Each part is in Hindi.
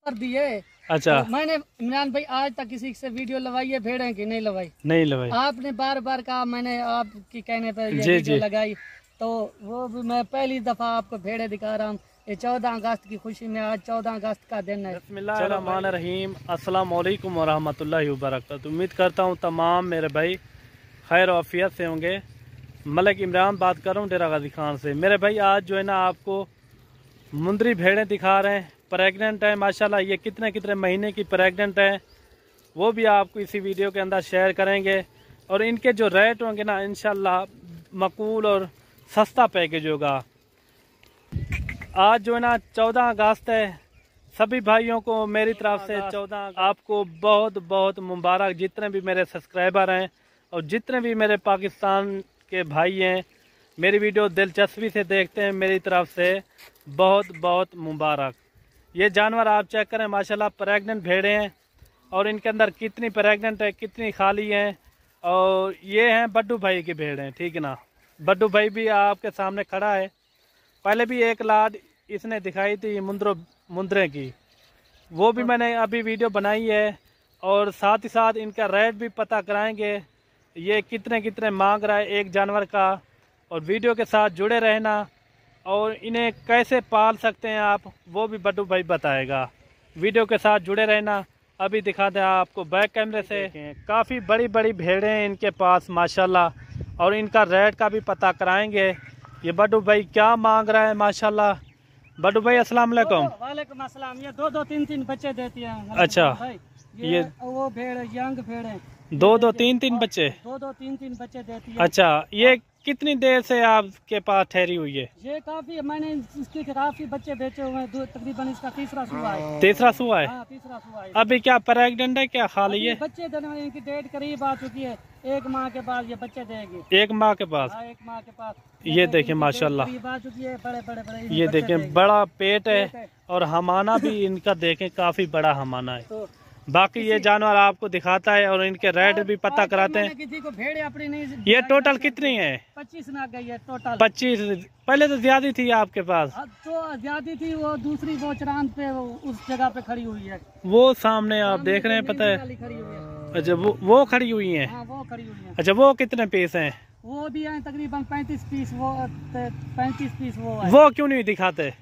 कर दिए। अच्छा, तो मैंने इमरान भाई आज तक किसी से वीडियो लवाई है भेड़े की? नहीं लवाई। नहीं लवाई। आपने बार बार कहा, मैंने आपकी कहने पर ये जी वीडियो जी लगाई। तो वो भी मैं पहली दफा आपको भेड़े दिखा रहा हूँ। ये 14 अगस्त की खुशी में, आज 14 अगस्त का दिन है। बिस्मिल्लाहिर्रहमानिर्रहीम, अस्सलाम वालेकुम वरहमतुल्लाहि वबरकातुहू। उम्मीद करता हूँ तमाम मेरे भाई खैर आफियत से होंगे। मलिक इमरान बात कर रहा हूँ डेरा गाजी खान से। मेरे भाई आज जो है ना आपको मुंदरी भेड़ें दिखा रहे हैं, प्रेग्नेंट है माशाल्लाह। ये कितने कितने महीने की प्रेग्नेंट है वो भी आपको इसी वीडियो के अंदर शेयर करेंगे। और इनके जो रेट होंगे ना इंशाल्लाह मकबूल और सस्ता पैकेज होगा। आज जो है ना 14 अगस्त है। सभी भाइयों को मेरी तरफ से 14 आपको बहुत बहुत मुबारक। जितने भी मेरे सब्सक्राइबर हैं और जितने भी मेरे पाकिस्तान के भाई हैं मेरी वीडियो दिलचस्पी से देखते हैं, मेरी तरफ से बहुत बहुत मुबारक। ये जानवर आप चेक करें माशाल्लाह, प्रेग्नेंट भेड़े हैं और इनके अंदर कितनी प्रेग्नेंट है कितनी खाली हैं। और ये हैं बड्डू भाई की भेड़ हैं, ठीक है ना। बड्डू भाई भी आपके सामने खड़ा है। पहले भी एक लाद इसने दिखाई थी मुंदरे की, वो भी मैंने अभी वीडियो बनाई है। और साथ ही साथ इनका रेट भी पता कराएंगे, ये कितने कितने मांग रहा है एक जानवर का। और वीडियो के साथ जुड़े रहना। और इन्हें कैसे पाल सकते हैं आप वो भी बड्डू भाई बताएगा। वीडियो के साथ जुड़े रहना। अभी दिखाते हैं आपको बैक कैमरे से। काफ़ी बड़ी बड़ी भेड़ें हैं इनके पास माशाल्लाह। और इनका रेट का भी पता कराएंगे। ये बड्डू भाई क्या मांग रहा है माशाल्लाह। बड्डू भाई अस्सलाम वालेकुम। वालेकुम अस्सलाम। ये दो तीन तीन बच्चे देती हैं। अच्छा, ये वो भेड़ यंग भेड़ है। दो तीन बच्चे। दो तीन बच्चे देती है। अच्छा, ये कितनी देर से आपके पास ठहरी हुई है? ये काफी, मैंने इसके काफी बच्चे बेचे हुए हैं। तकरीबन इसका तीसरा सुबह है। तीसरा सुबह है? हाँ, तीसरा सुबह है। अभी क्या प्रेग्नेंट है क्या खाली है? बच्चे देने में इनकी डेट करीब आ चुकी है। एक माह के बाद ये बच्चे देगी। एक माह के पास? हाँ, एक माह के पास। ये देखें माशाल्लाह, आ चुकी है। बड़े ये देखें बड़ा पेट है। और हमाना भी इनका देखें काफी बड़ा हमाना है। बाकी ये जानवर आपको दिखाता है और इनके रेट भी पता कराते हैं। किसी को भेड़ अपनी नहीं। ये टोटल कितनी है? 25 नाग गई है टोटल। 25? पहले तो ज्यादा थी आपके पास। तो ज्यादा थी, वो दूसरी वो चरांद पे उस जगह पे खड़ी हुई है। वो सामने आप देख रहे हैं, पता है? अच्छा, वो खड़ी हुई है। हाँ, वो खड़ी हुई है। अच्छा, वो कितने पीस हैं? वो भी है तकरीबन 35 पीस। वो 35 पीस वो है। वो क्यों नहीं दिखाते?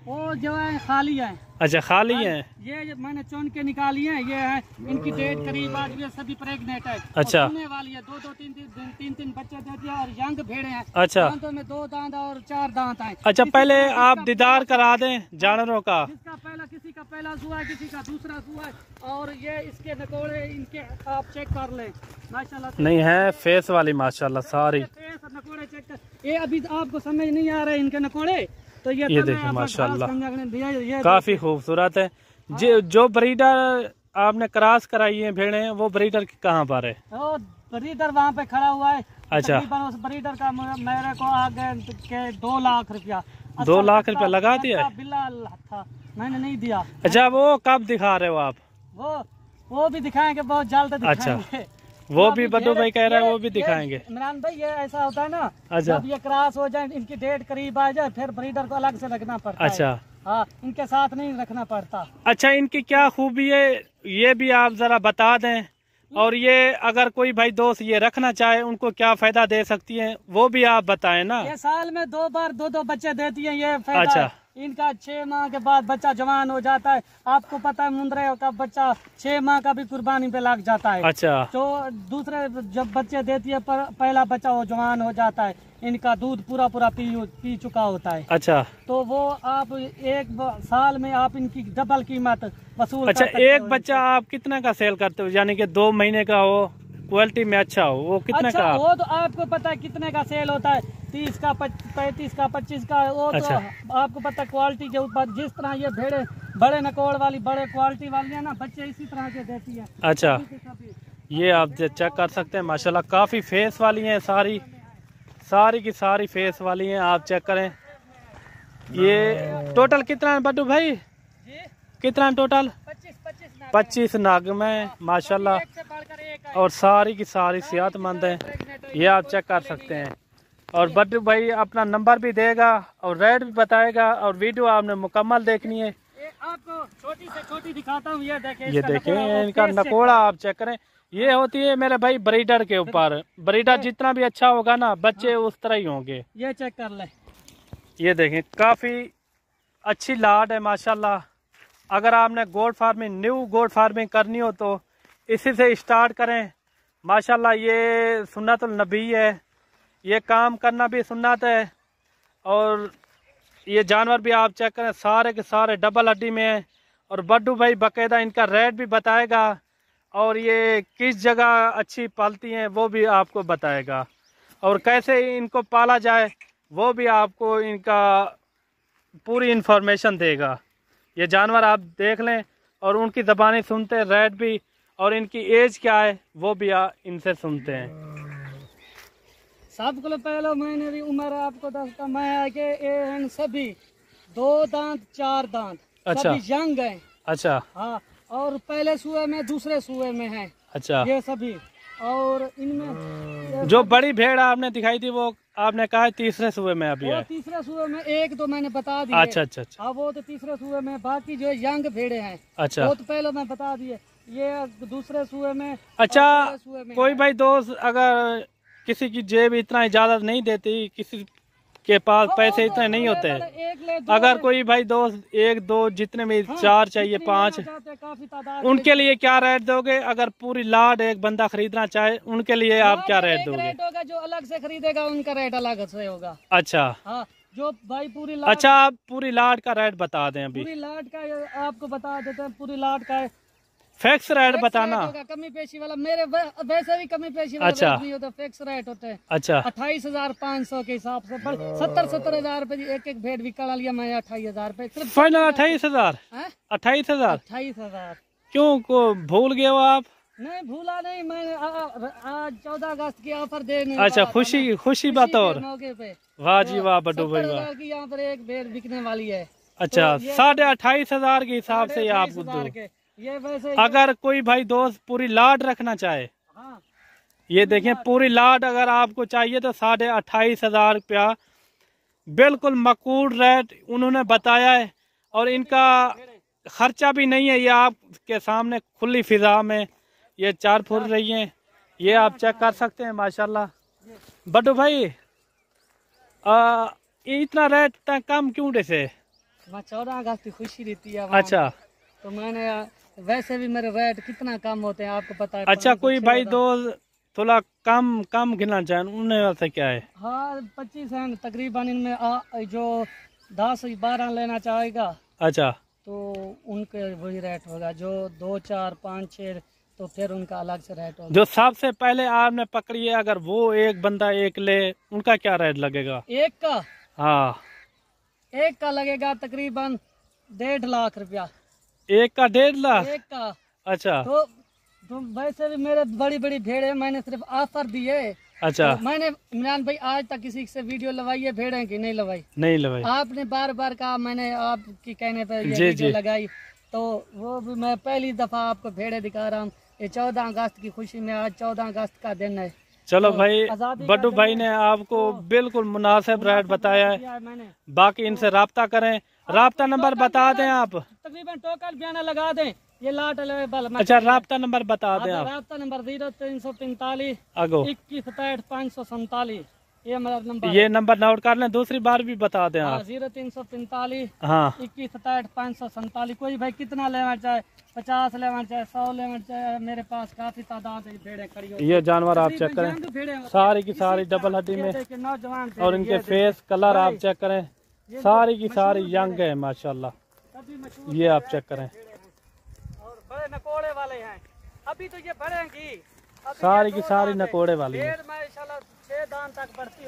वो जो है खाली है। अच्छा, खाली है। ये मैंने चुन के निकाली है। ये है इनकी डेट करीब आज भी, सभी प्रेग्नेंट है। अच्छा, होने वाली है। दो तीन बच्चे देती है। और यंग भेड़े हैं। अच्छा, दांतों में 2 दांत और 4 दांत हैं। अच्छा, पहले आप दीदार करा दें जानवरों का। किसी का पहला सुआ है, किसी का दूसरा सुआ है। और ये इसके नकोड़े इनके आप चेक कर ले माशाल्लाह। नहीं है फेस वाली माशाल्लाह सारी। नकोड़े चेक कर। ये अभी आपको समझ नहीं आ रहे इनके नकोड़े। तो ये देखें माशाल्लाह काफी खूबसूरत है। जो ब्रीडर आपने क्रॉस कराई है भेड़े, वो ब्रीडर कहाँ पर है? वो ब्रीडर वहाँ पे खड़ा हुआ है। अच्छा, उस ब्रीडर का मेरे को आ गए 2 लाख रुपया। 2 लाख रुपया लगा दिया? बिल्ला था, मैंने नहीं दिया। अच्छा, वो कब दिखा रहे हो आप? वो भी दिखाएंगे बहुत जल्द दिखाएंगे। अच्छा, वो भी बड्डू भाई कह रहा है वो भी दिखाएंगे। इमरान भाई ये ऐसा होता है ना, अच्छा, जब ये क्रॉस हो जाए, इनकी डेट करीब आ जाए, फिर ब्रीडर को अलग से रखना पड़ता है। अच्छा, हाँ, इनके साथ नहीं रखना पड़ता। अच्छा, इनकी क्या खूबी है ये भी आप जरा बता दें। और ये अगर कोई भाई दोस्त ये रखना चाहे उनको क्या फायदा दे सकती है वो भी आप बताएं ना। ये साल में 2 बार 2 बच्चे देती है। ये फायदा। अच्छा, इनका 6 माह के बाद बच्चा जवान हो जाता है। आपको पता है मुंदरे का बच्चा 6 माह का भी कुर्बानी पे लग जाता है। अच्छा, तो दूसरे जब बच्चे देती है पहला बच्चा वो जवान हो जाता है। इनका दूध पूरा पी चुका होता है। अच्छा, तो वो आप एक साल में आप इनकी डबल कीमत वसूल। अच्छा, एक बच्चा आप कितना का सेल करते हो? यानी कि 2 महीने का हो, क्वालिटी में अच्छा हो, वो कितने का? वो तो आपको पता है कितने का सेल होता है। 30 का 35 का 25 का। वो अच्छा, तो आपको पता है क्वालिटी के ऊपर। जिस तरह ये भेड़े बड़े नकोड़ वाली बड़े क्वालिटी वाली है ना, बच्चे इसी तरह के देती है। अच्छा, ये आप चेक कर सकते हैं माशाल्लाह काफी फेस वाली हैं। सारी की सारी फेस वाली हैं, आप चेक करें। ये टोटल कितना है बड्डू भाई? कितना टोटल? 25 नाग में माशाल्लाह। और सारी की सारी सेहतमंद है, ये आप चेक कर सकते हैं। और बड्डू भाई अपना नंबर भी देगा और रेट भी बताएगा। और वीडियो आपने मुकम्मल देखनी है। आपको छोटी से छोटी दिखाता हूँ, ये देखें। ये देखिए इनका नकोड़ा आप चेक करें। ये होती है मेरे भाई ब्रीडर के ऊपर, ब्रीडर जितना भी अच्छा होगा ना बच्चे उस तरह ही होंगे। ये चेक कर ले, ये देखें काफी अच्छी लाट है माशाल्लाह। अगर आपने goat farming, new goat farming करनी हो तो इसी से स्टार्ट करें माशाल्लाह। ये सुन्नतुल नबी है, ये काम करना भी सुन्नत है। और ये जानवर भी आप चेक करें, सारे के सारे डबल हड्डी में है। और बड्डू भाई बाकायदा इनका रेट भी बताएगा और ये किस जगह अच्छी पालती हैं वो भी आपको बताएगा, और कैसे इनको पाला जाए वो भी आपको इनका पूरी इन्फॉर्मेशन देगा। ये जानवर आप देख लें और उनकी ज़बानी सुनते हैं, रेट भी, और इनकी एज क्या है वो भी इनसे सुनते हैं। सब को पहले मैंने भी उम्र आपको दसता, मैं आगे एन सभी 2 दांत 4 दांत, अच्छा। सभी यंग हैं। अच्छा। हाँ, और पहले सूए में दूसरे सूए में है। अच्छा। ये सभी, और इनमें जो बड़ी भेड़ आपने दिखाई थी वो आपने कहा तीसरे सूबे में अभी वो है। तीसरे सूए में, एक तो मैंने बता दिए। अच्छा अच्छा अच्छा। हाँ, वो तो तीसरे सूए में, बाकी जो यंग भेड़े हैं अच्छा, वो तो पहले मैं बता दिए। ये दूसरे सूए में। अच्छा। सूए में कोई भाई दोस्त अगर किसी की जेब इतना इजाजत नहीं देती, किसी के पास पैसे इतने नहीं होते, अगर कोई भाई दोस्त 1 2 जितने में 4 चाहिए 5, उनके लिए क्या रेट दोगे? अगर पूरी लाट एक बंदा खरीदना चाहे उनके लिए आप क्या रेट दोगे? रेट होगा, जो अलग से खरीदेगा उनका रेट अलग से होगा। अच्छा। हाँ, जो भाई पूरी लाट। अच्छा, आप पूरी लाट का रेट बता दें अभी। पूरी लाट का आपको बता देते हैं, पूरी लाट का फिक्स रेट बताना। कमी पेशी वाला मेरे वैसे भी कमी पेशी वाला अच्छा। रेट नहीं होता, फिक्स रेट होते हैं। अच्छा। 28,500 के हिसाब से 70,000 रुपए एक भेड़ बिका लिया मैं। 28,000 रुपए फाइनल 28,000। 28,000। 28,000। क्यों को भूल गए हो आप? नहीं भूला नहीं, मैंने आज 14 अगस्त की ऑफर देने। अच्छा, खुशी बात। और मौके पे वाह जी वाह बड्डू भाई वाह। 70,000 की यहाँ पर एक भेड़ बिकने वाली है। अच्छा, 28,500 के हिसाब से आपको दो। ये वैसे अगर कोई भाई दोस्त पूरी लाट रखना चाहे, हाँ, ये देखें पूरी लाट अगर आपको चाहिए तो 28,500 रुपया बिल्कुल मकबूल रेट उन्होंने बताया है। और इनका खर्चा भी नहीं है, ये आपके सामने खुली फिजा में ये 4 फुट रही हैं, ये आप चेक कर सकते हैं माशाल्लाह। बड्डू भाई इतना रेट कम क्यों जैसे? 14 अगस्त की खुशी रहती है। अच्छा, तो मैंने वैसे भी मेरे रेट कितना कम होते हैं आपको पता है। अच्छा, कोई भाई दोस्त थोड़ा कम गिनना चाहे उन्हें वास्ते क्या है? हाँ, 25 है तकरीबन। इनमें जो 10-12 लेना चाहेगा, अच्छा, तो उनके वही रेट होगा। जो 2 4 5 6 तो फिर उनका अलग से रेट होगा। जो सबसे पहले आपने पकड़ी है अगर वो एक बंदा एक ले, उनका क्या रेट लगेगा? एक का? हाँ, एक का लगेगा तकरीबन 1.5 लाख रुपया। एक का 1.5 लाख? एक का। अच्छा। तो वैसे भी मेरे बड़ी बड़ी भेड़ है, मैंने सिर्फ ऑफर दी है। अच्छा। तो मैंने इमरान भाई आज तक किसी से वीडियो लगाई है भेड़ें की? नहीं लगाई। नहीं लगाई। आपने बार बार कहा, मैंने आपकी कहने पर ये जी, वीडियो जी। लगाई, तो वो भी मैं पहली दफा आपको भेड़े दिखा रहा हूँ। ये 14 अगस्त की खुशी में, आज 14 अगस्त का दिन है। चलो तो भाई, आज़ादी बड्डू का भाई दिन ने है। आपको तो बिल्कुल मुनासिब रेट बताया है। किया मैंने। बाकी इनसे राब्ता करें। राब्ता नंबर बता दें आप। तकरीबन टोकन बयाना लगा दें, ये लाट अवेलेबल। अच्छा, राब्ता नंबर बता दें आप। राब्ता नंबर 0345 अगो 21 67 547, ये मेरा नंबर। ये नंबर नोट कर लें, दूसरी बार भी बता दें आप। 0345 हाँ, 21 67 547। कोई भाई कितना लेना चाहे, 50 लेना चाहे, 100 लेना चाहे, मेरे पास काफी तादाद है भेड़े खड़ी होती हैं। ये जानवर आप चेक करें, यंग भेड़ें होती हैं। सारी की सारी डबल हड्डी में, नौजवान और इनके फेस कलर आप चेक करें, सारी की सारी यंग है माशाल्लाह। ये आप चेक करें, और बड़े नकोड़े वाले हैं। अभी तो ये बढ़ेंगी, सारी की सारी नकोड़े वाली है। माशाल्लाह 6 दान तक बढ़ती